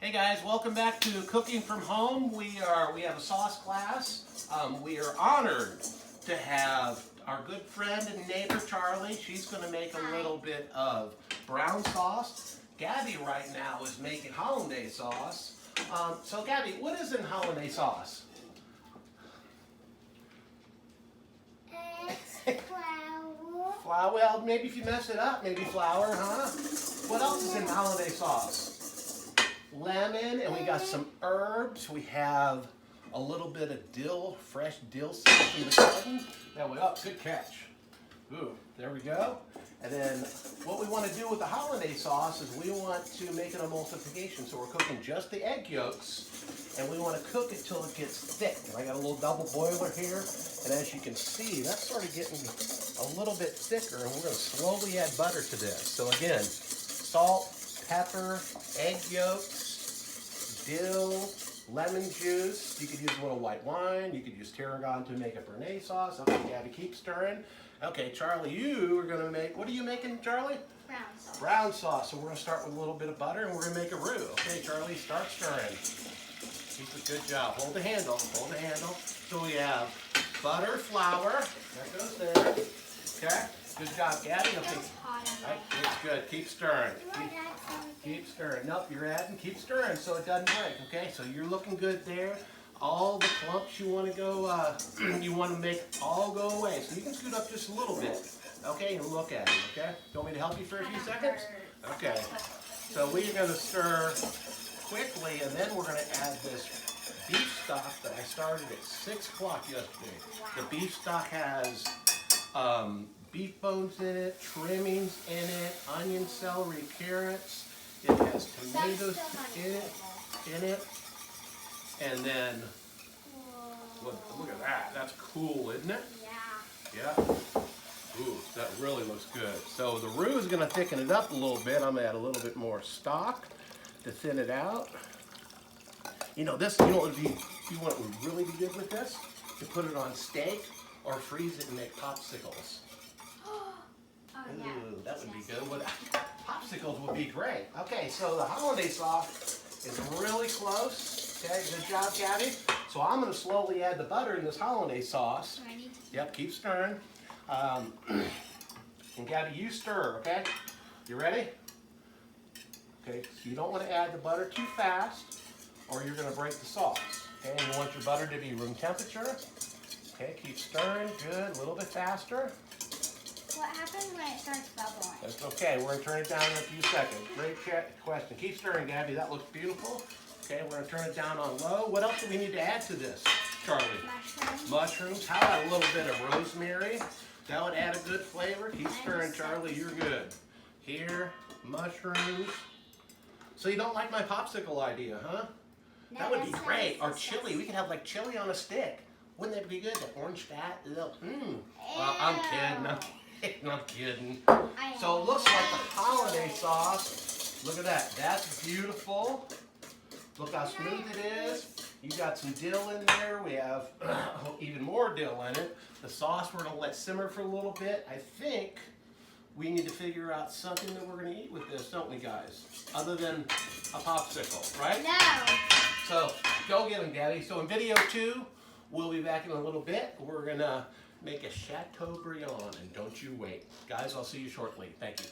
Hey guys, welcome back to Cooking from Home. We have a sauce class. We are honored to have our good friend and neighbor Charlie. She's going to make a little bit of brown sauce. Gabby right now is making hollandaise sauce. So Gabby, what is in hollandaise sauce? It's flour. Flour. Well, maybe if you mess it up, maybe flour, huh? What else is in hollandaise sauce? Lemon, and we got some herbs. We have a little bit of dill, fresh dill seeds from the garden. That way, oh, good catch. Ooh, there we go. And then what we want to do with the hollandaise sauce is we want to make an emulsification. So we're cooking just the egg yolks, and we want to cook it till it gets thick. And I got a little double boiler here, and as you can see, that's sort of getting a little bit thicker, and we're going to slowly add butter to this. So again, salt, pepper, egg yolks, dill, lemon juice. You could use a little white wine. You could use tarragon to make a béarnaise sauce. Okay, Gabby, keep stirring. Okay, Charlie, you are going to make, what are you making, Charlie? Brown sauce. Brown sauce. So we're going to start with a little bit of butter, and we're going to make a roux. Okay, Charlie, start stirring. Keep a good job. Hold the handle. Hold the handle. So we have butter, flour. That goes there. Okay. Good job, Gabby. Okay. Right, it's good. Keep stirring. Keep stirring. Nope, you're adding. Keep stirring so it doesn't break. Okay, so you're looking good there. All the clumps you want to go, you want to make all go away. So you can scoot up just a little bit. Okay, and look at it. Okay. Do you want me to help you for a few seconds? Okay. So we're going to stir quickly, and then we're going to add this beef stock that I started at 6 o'clock yesterday. The beef stock has beef bones in it, trimmings in it, onion, celery, carrots. It has tomatoes in it. And then, look at that. That's cool, isn't it? Yeah. Yeah. Ooh, that really looks good. So the roux is going to thicken it up a little bit. I'm going to add a little bit more stock to thin it out. You know, this, you know what would really be good with this? To put it on steak or freeze it and make popsicles. Yeah. Ooh, that would be good. Popsicles would be great. Okay, so the hollandaise sauce is really close. Okay, good job, Gabby. So I'm going to slowly add the butter in this hollandaise sauce. Ready? Yep, keep stirring. And Gabby, you stir, okay? You ready? Okay, so you don't want to add the butter too fast or you're going to break the sauce. Okay, and you want your butter to be room temperature. Okay, keep stirring. Good, a little bit faster. What happens when it starts bubbling? That's okay. We're going to turn it down in a few seconds. Great question. Keep stirring, Gabby. That looks beautiful. Okay, we're going to turn it down on low. What else do we need to add to this, Charlie? Mushrooms. Mushrooms. How about a little bit of rosemary? That would add a good flavor. Keep stirring, Charlie. You're good. Here, mushrooms. So you don't like my popsicle idea, huh? No, That would be that's great. nice. Or chili. We could have like chili on a stick. Wouldn't that be good? The orange fat. Well, I'm kidding. I'm kidding. So it looks like the hollandaise sauce. Look at that. That's beautiful. Look how smooth it is. You got some dill in there. We have even more dill in it. The sauce we're going to let simmer for a little bit. I think we need to figure out something that we're going to eat with this, don't we, guys? Other than a popsicle, right? No. So go get them, Gabby. So in video 2, we'll be back in a little bit. We're going to make a Chateaubriand, and don't you wait. Guys, I'll see you shortly. Thank you.